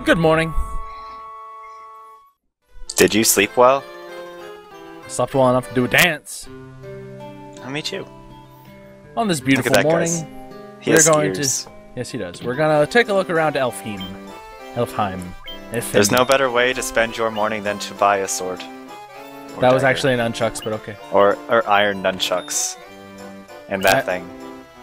Good morning. Did you sleep well? Slept well enough to do a dance. Oh, me too. On this beautiful that, morning, guys. He has going ears. to... Yes, he does. We're gonna take a look around Elfheim. Elfheim. There's no better way to spend your morning than to buy a sword. Or That was dagger. actually an nunchucks, but okay. Or iron nunchucks. And that thing.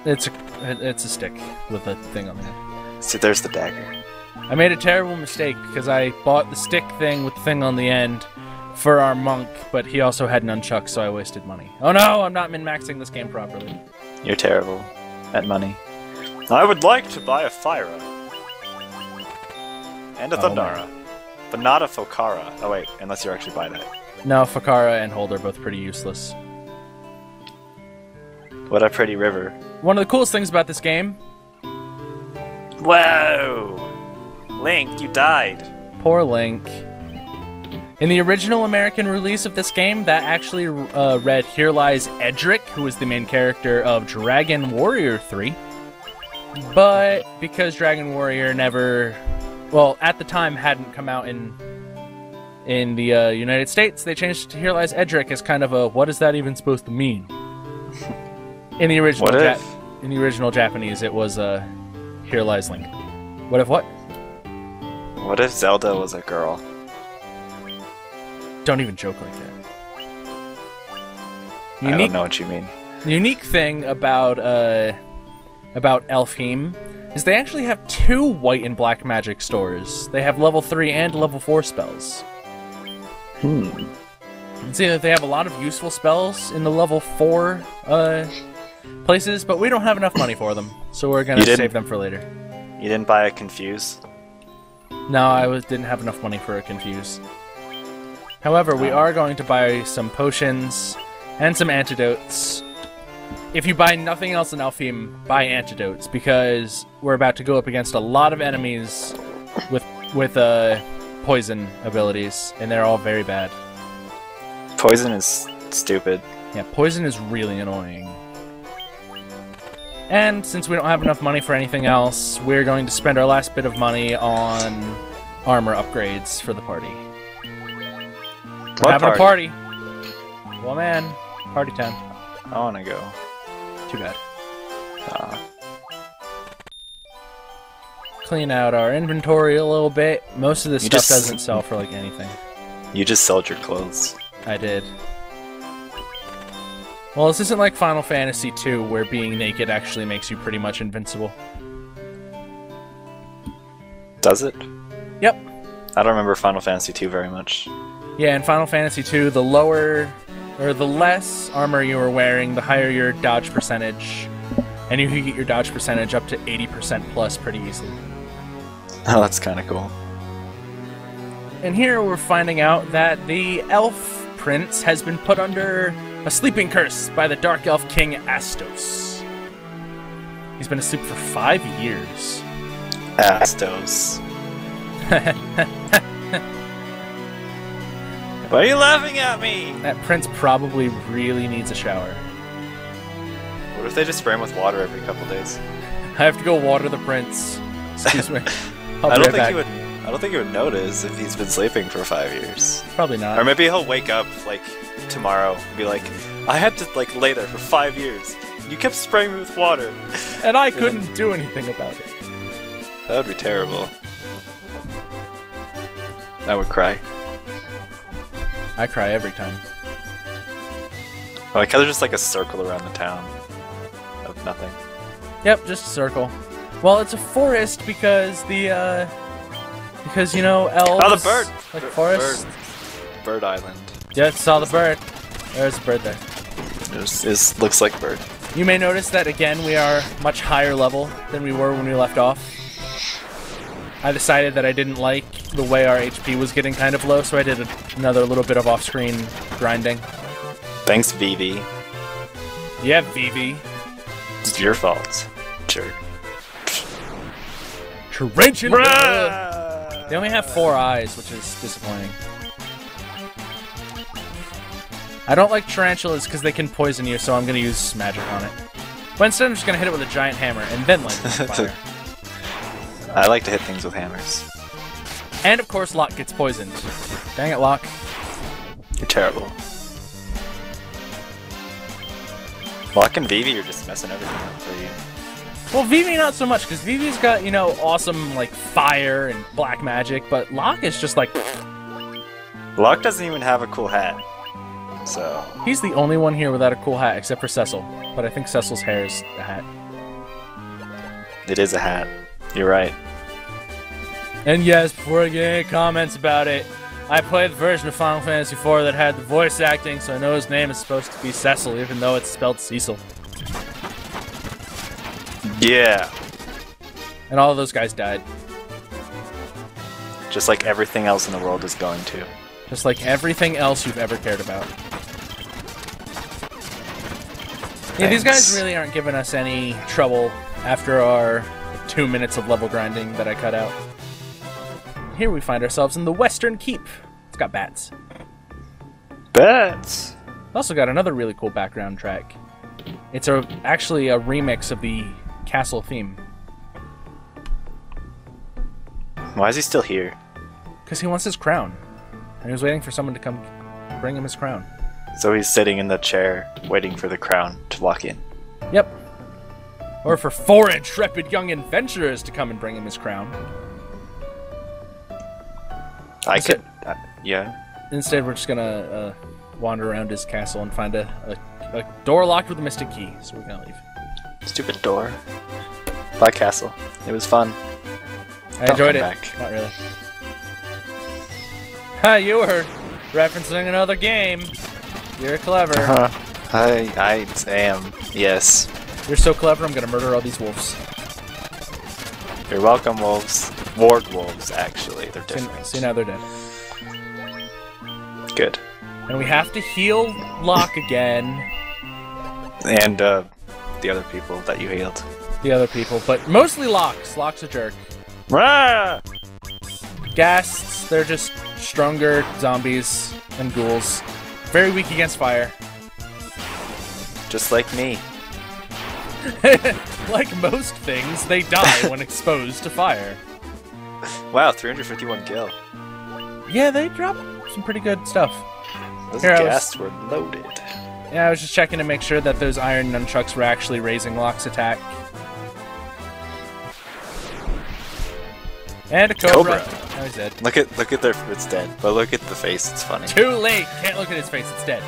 It's a stick with a thing on the end. See, there's the dagger. I made a terrible mistake because I bought the stick thing with the thing on the end for our monk, but he also had nunchucks, so I wasted money. Oh no, I'm not min-maxing this game properly. You're terrible at money. I would like to buy a Thyra. And a Oh, Thundara. But not a Fokara. Oh wait, unless you actually buy that. No, Fakara and Hold are both pretty useless. What a pretty river. One of the coolest things about this game, Whoa! Link, you died. poor Link. In the original American release of this game, that actually read Here Lies Edric, who was the main character of Dragon Warrior 3. But because Dragon Warrior never, well, at the time hadn't come out in the United States, they changed it to Here Lies Edric as kind of a, what is that even supposed to mean? In the original, in the original Japanese, it was Here Lies Link. What if what? What if Zelda was a girl? Don't even joke like that. I don't know what you mean. The unique thing about Elfheim is they actually have 2 white and black magic stores. They have level 3 and level 4 spells. You can see that they have a lot of useful spells in the level 4 places, but we don't have enough money for them, so we're gonna save them for later. You didn't buy a Confuse? No, didn't have enough money for a Confuse. However, we are going to buy some potions and some antidotes. If you buy nothing else in Elfheim, buy antidotes, because we're about to go up against a lot of enemies with poison abilities, and they're all very bad. Poison is stupid. Yeah, poison is really annoying. And since we don't have enough money for anything else, we're going to spend our last bit of money on armor upgrades for the party. We're having a party. Well, man, party time. I wanna go. Too bad. Clean out our inventory a little bit. Most of this stuff doesn't sell for like anything. You just sold your clothes. I did. Well, this isn't like Final Fantasy II, where being naked actually makes you pretty much invincible. Does it? Yep. I don't remember Final Fantasy II very much. Yeah, in Final Fantasy II, the lower, or the less armor you were wearing, the higher your dodge percentage. And you can get your dodge percentage up to 80% plus pretty easily. Oh, that's kind of cool. And here we're finding out that the elf prince has been put under a sleeping curse by the Dark Elf King Astos. He's been asleep for 5 years. Astos. Why are you laughing at me? That prince probably really needs a shower. What if they just spray him with water every couple days? I have to go water the prince. Excuse me. I don't think he would notice if he's been sleeping for 5 years. Probably not. Or maybe he'll wake up like tomorrow and be like, I had to like lay there for 5 years. You kept spraying me with water. And I couldn't do anything about it. That would be terrible. I would cry. I cry every time. I like how there's just like a circle around the town of nothing. Yep, just a circle. Well, it's a forest because because you know elves. Oh, the bird! Like forest. Bird Island. Yeah, saw the bird. There's a bird there. It looks like a bird. You may notice that again we are much higher level than we were when we left off. I decided that I didn't like the way our HP was getting kind of low, so I did another little bit of off-screen grinding. Thanks, Vivi. Yeah, Vivi. It's your fault. Jerk. Tarantula! They only have 4 eyes, which is disappointing. I don't like tarantulas because they can poison you, so I'm going to use magic on it. But instead I'm just going to hit it with a giant hammer and then light it on fire. I like to hit things with hammers. And of course, Locke gets poisoned. Dang it, Locke. You're terrible. Locke and Vivi are just messing everything up for you. Well, Vivi not so much, because Vivi's got, you know, awesome, like, fire and black magic, but Locke is just like... Locke doesn't even have a cool hat. So... He's the only one here without a cool hat, except for Cecil. But I think Cecil's hair is a hat. It is a hat. You're right. And yes, before I get any comments about it, I played the version of Final Fantasy IV that had the voice acting, so I know his name is supposed to be Cecil, even though it's spelled Cecil. Yeah. And all of those guys died. Just like everything else in the world is going to. Just like everything else you've ever cared about. Yeah, these guys really aren't giving us any trouble after our 2 minutes of level grinding that I cut out. Here we find ourselves in the Western Keep. It's got bats. Bats! Also got another really cool background track. It's actually a remix of the castle theme. Why is he still here? Because he wants his crown. And he was waiting for someone to come bring him his crown. So he's sitting in the chair, waiting for the crown to walk in. Yep. Or for 4 intrepid young adventurers to come and bring him his crown. I could... yeah. Instead, we're just gonna wander around his castle and find a door locked with a mystic key. So we're gonna leave. Stupid door. Bye, castle. It was fun. I Don't enjoyed it. come back. Not really. Ha, you were referencing another game. You're clever. I am. Yes. You're so clever, I'm gonna murder all these wolves. You're welcome, wolves. Ward wolves, actually. They're different. See, now they're dead. Good. And we have to heal Locke again. And, the other people that you healed. The other people, but mostly Locke. Locke's a jerk. Rah! Ghasts, they're just stronger zombies and ghouls. Very weak against fire. Just like me. Like most things, they die when exposed to fire. Wow, 351 gil. Yeah, they drop some pretty good stuff. Those Here, ghasts were loaded. Yeah, I was just checking to make sure that those iron nunchucks were actually raising Locke's attack. And a cobra. Now he's dead. Look at their... It's dead. But look at the face, it's funny. Too late! Can't look at his face, it's dead.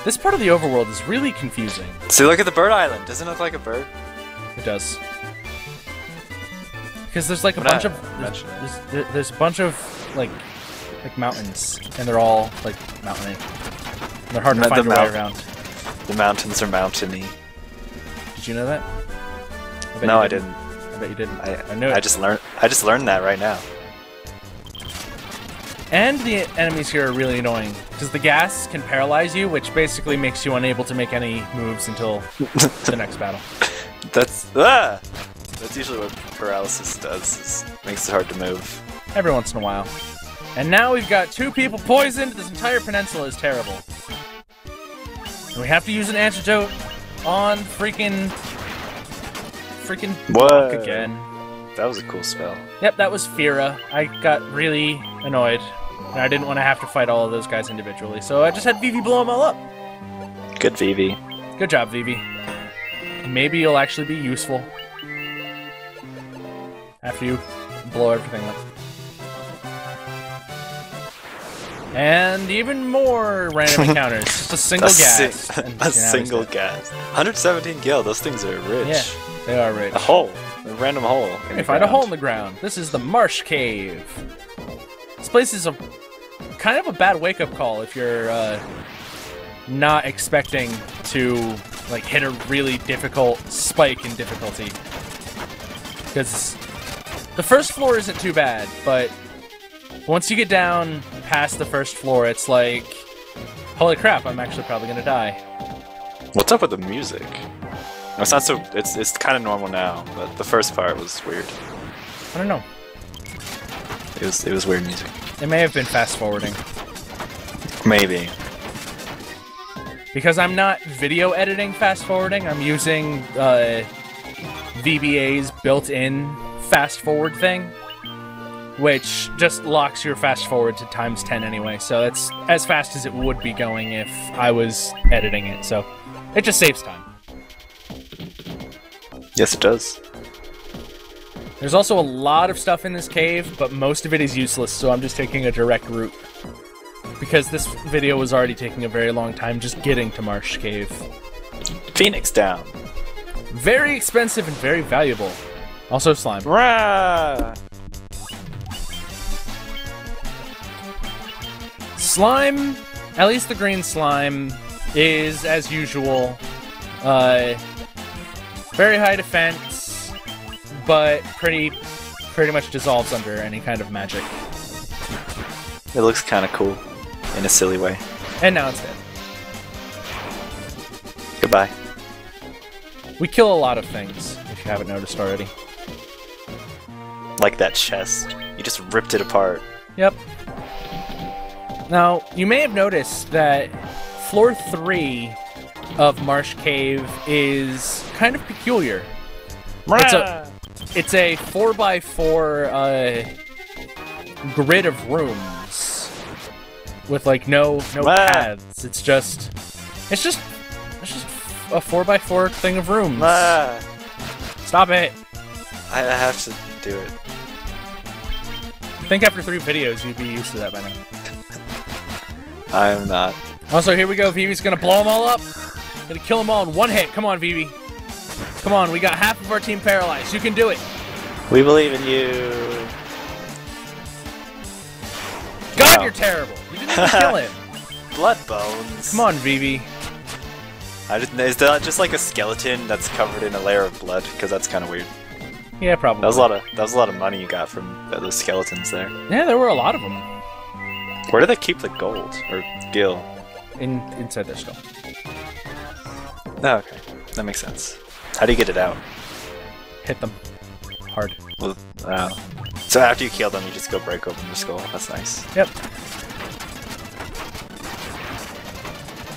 This part of the overworld is really confusing. See, look at the bird island. Doesn't it look like a bird? It does. Because there's like a bunch of... There's a bunch of, like mountains. And they're all, like, mountainy. And they're hard to find your way around. The mountains are mountainy. Did you know that? No, I didn't. I bet you didn't. I knew it. I just learned that right now. And the enemies here are really annoying, because the gas can paralyze you, which basically makes you unable to make any moves until the next battle. That's usually what paralysis does, is makes it hard to move. Every once in a while. And now we've got 2 people poisoned, this entire peninsula is terrible. And we have to use an antidote on freaking Locke again. That was a cool spell. Yep, that was Fira. I got really annoyed. And I didn't want to have to fight all of those guys individually, so I just had Vivi blow them all up. Good, Vivi. Good job, Vivi. Maybe you'll actually be useful after you blow everything up. And even more random encounters. Just a single gas. A single gas. 117 gil. Those things are rich. Yeah, they are rich. A hole. A random hole. We find a hole in the ground. This is the Marsh Cave. This place is kind of a bad wake-up call if you're not expecting to like hit a really difficult spike in difficulty. Because the first floor isn't too bad, but once you get down past the first floor, it's like, holy crap, I'm actually probably gonna die. What's up with the music? It's not so. It's kind of normal now, but the first part was weird. I don't know. It was weird music. It may have been fast forwarding. Maybe. Because I'm not video editing fast forwarding, I'm using VBA's built-in fast forward thing, which just locks your fast forward to times 10 anyway. So it's as fast as it would be going if I was editing it. So it just saves time. Yes, it does. There's also a lot of stuff in this cave, but most of it is useless, so I'm just taking a direct route. Because this video was already taking a very long time just getting to Marsh Cave. Phoenix down. Very expensive and very valuable. Also slime. Rah! Slime, at least the green slime, is, as usual, very high defense, but pretty much dissolves under any kind of magic. It looks kind of cool, in a silly way. And now it's dead. Goodbye. We kill a lot of things, if you haven't noticed already. Like that chest. You just ripped it apart. Yep. Now, you may have noticed that floor 3 of Marsh Cave is kind of peculiar. It's a 4x4 grid of rooms with like no paths. It's just a 4x4 thing of rooms. Stop it! I have to do it. I think after 3 videos you'd be used to that by now. I'm not. Also, here we go. Vivi's gonna blow them all up. Gonna kill them all in one hit. Come on, Vivi. Come on, we got half of our team paralyzed. You can do it. We believe in you. God, Wow. you're terrible. You didn't even kill him. Blood bones. Come on, Vivi. Is that just like a skeleton that's covered in a layer of blood? Because that's kind of weird. Yeah, probably. That was a lot of money you got from those skeletons there. Yeah, there were a lot of them. Where do they keep the gold or gil? Inside their skull. Oh, okay, that makes sense. How do you get it out? Hit them. Hard. Well, so after you kill them, you just go break open the skull. That's nice. Yep.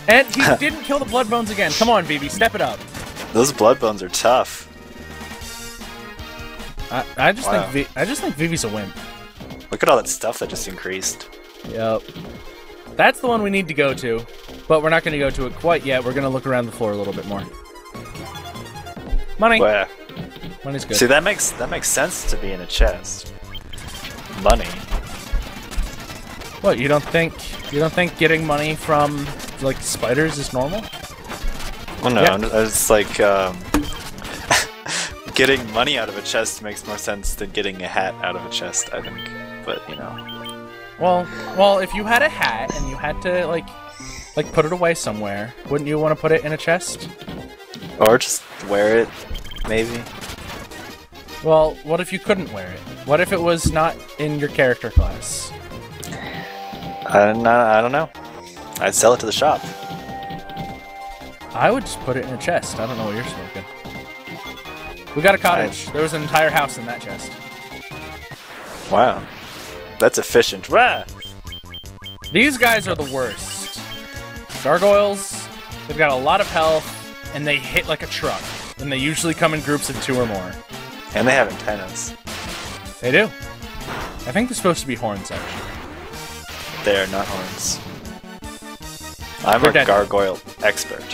And he didn't kill the blood bones again. Come on, Vivi, step it up. Those blood bones are tough. I just Wow. think Vivi's a wimp. Look at all that stuff that just increased. Yep. That's the one we need to go to, but we're not going to go to it quite yet. We're going to look around the floor a little bit more. Money. Where? Money's good. See, that makes sense to be in a chest. Money. What, you don't think getting money from like spiders is normal? Well, no, Yeah. it's like getting money out of a chest makes more sense than getting a hat out of a chest, I think. But you know. Well, if you had a hat and you had to like put it away somewhere, wouldn't you want to put it in a chest? Or just wear it, maybe. Well, what if you couldn't wear it? What if it was not in your character class? I don't know. I'd sell it to the shop. I would just put it in a chest. I don't know what you're smoking. We got a cottage. There was an entire house in that chest. Wow. That's efficient. Rah! These guys are the worst. Gargoyles, they've got a lot of health, and they hit like a truck. And they usually come in groups of 2 or more. And they have antennas. They do. I think they're supposed to be horns, actually. They are not horns. I'm They're a dead. gargoyle expert.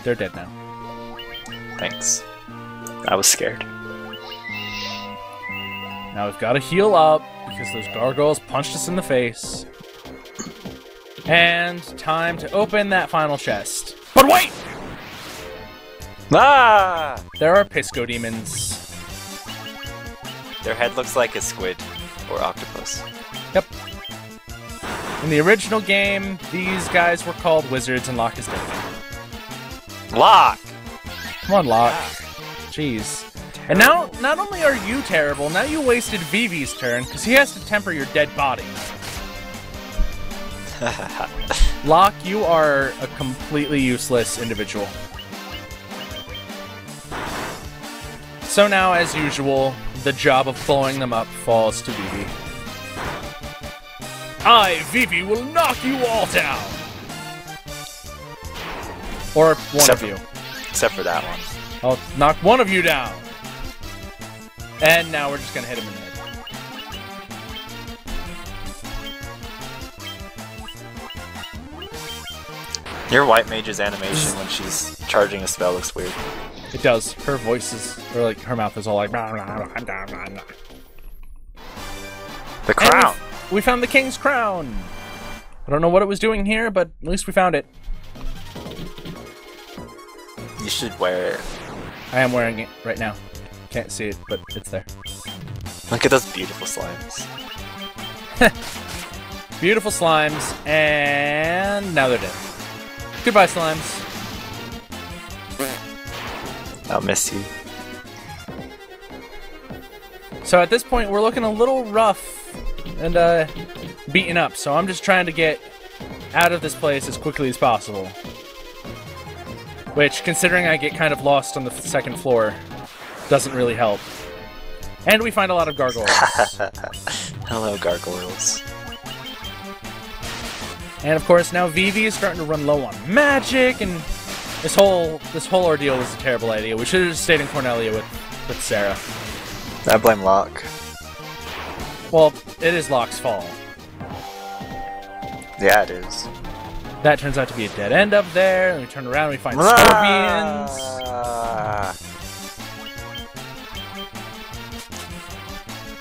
They're dead now. Thanks. I was scared. Now we've got to heal up, because those gargoyles punched us in the face. And time to open that final chest. But wait! Ah! There are Pisco demons. Their head looks like a squid or octopus. Yep. In the original game, these guys were called wizards, and Locke is dead. Lock! Come on, Locke. Jeez. And now, not only are you terrible, now you wasted Vivi's turn, because he has to temper your dead body. Locke, you are a completely useless individual. So now, as usual, the job of blowing them up falls to Vivi. I, Vivi, will knock you all down! Or one Except of you. Except for that one. I'll knock one of you down! And now we're just gonna hit him in the head. Your white mage's animation when she's charging a spell looks weird. It does. Her voice is, or like her mouth is all like. Blah, blah, blah, blah, blah, blah. The crown! We found the king's crown! I don't know what it was doing here, but at least we found it. You should wear it. I am wearing it right now. Can't see it, but it's there. Look at those beautiful slimes. Beautiful slimes, and now they're dead. Goodbye, slimes. I'll miss you. So at this point, we're looking a little rough and beaten up, so I'm just trying to get out of this place as quickly as possible. Which, considering I get kind of lost on the second floor, doesn't really help. And we find a lot of gargoyles. Hello, gargoyles. And of course, now Vivi is starting to run low on magic, and this whole ordeal was a terrible idea. We should have just stayed in Cornelia with Sarah. I blame Locke. Well, it is Locke's fault. Yeah, it is. That turns out to be a dead end up there, and we turn around and we find scorpions.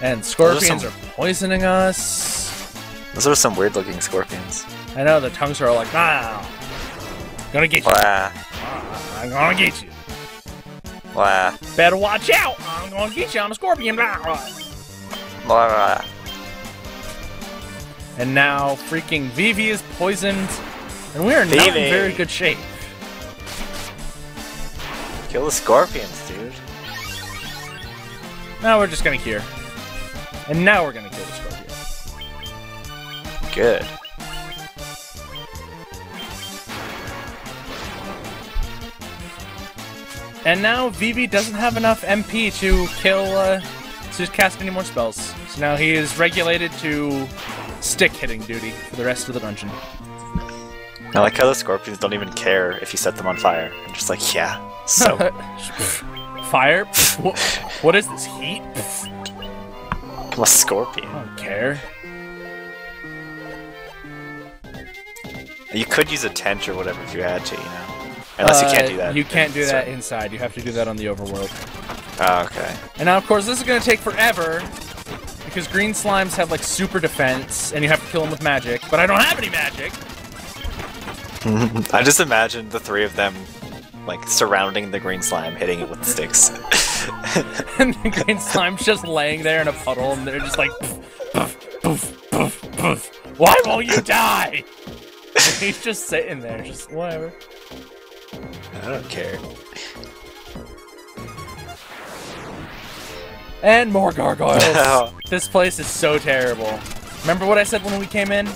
And scorpions are poisoning us. Those are some weird looking scorpions. I know, the tongues are all like, gonna get you. I'm gonna get you. Better watch out. I'm gonna get you. I'm a scorpion. And now freaking Vivi is poisoned, and we are not in very good shape. Kill the scorpions, dude. Now we're just gonna cure. And now we're gonna kill the scorpion. Good. And now Vivi doesn't have enough MP to kill, to cast any more spells. So now he is regulated to stick hitting duty for the rest of the dungeon. I like how the scorpions don't even care if you set them on fire. I'm just like, yeah, so. Fire? What is this, heat? I'm a scorpion. I don't care. You could use a tent or whatever if you had to, you know. Unless you can't do that. You can't do that inside. You have to do that on the overworld. Oh, okay. And now, of course, this is going to take forever because green slimes have, like, super defense, and you have to kill them with magic. But I don't have any magic! I just imagine the three of them, like, surrounding the green slime, hitting it with sticks. And the green slime's just laying there in a puddle, and they're just like, poof, poof, poof, poof. Why won't you die? And he's just sitting there, just whatever. I don't care. And more gargoyles. This place is so terrible. Remember what I said when we came in?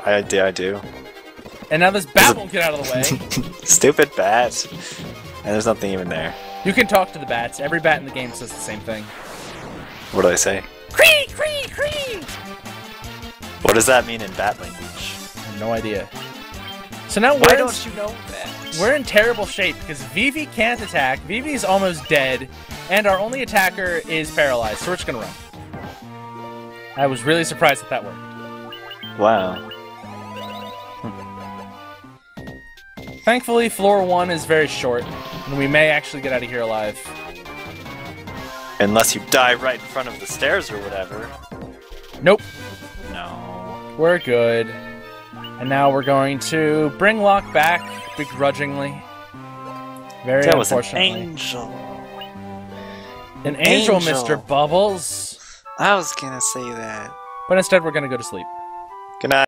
I do. And now this bat won't get out of the way. Stupid bat. And there's nothing even there. You can talk to the bats. Every bat in the game says the same thing. What do I say? Cree, cree, cree! What does that mean in bat language? I have no idea. So now Why don't you know that? We're in terrible shape because Vivi can't attack, Vivi's almost dead, and our only attacker is paralyzed, so we're just gonna run. I was really surprised that worked. Wow. Thankfully, floor 1 is very short, and we may actually get out of here alive. Unless you die right in front of the stairs or whatever. Nope. No. We're good. And now we're going to bring Locke back, begrudgingly. Very that was unfortunately. An angel. An angel, Mr. Bubbles. I was gonna say that. But instead, we're gonna go to sleep. Good night.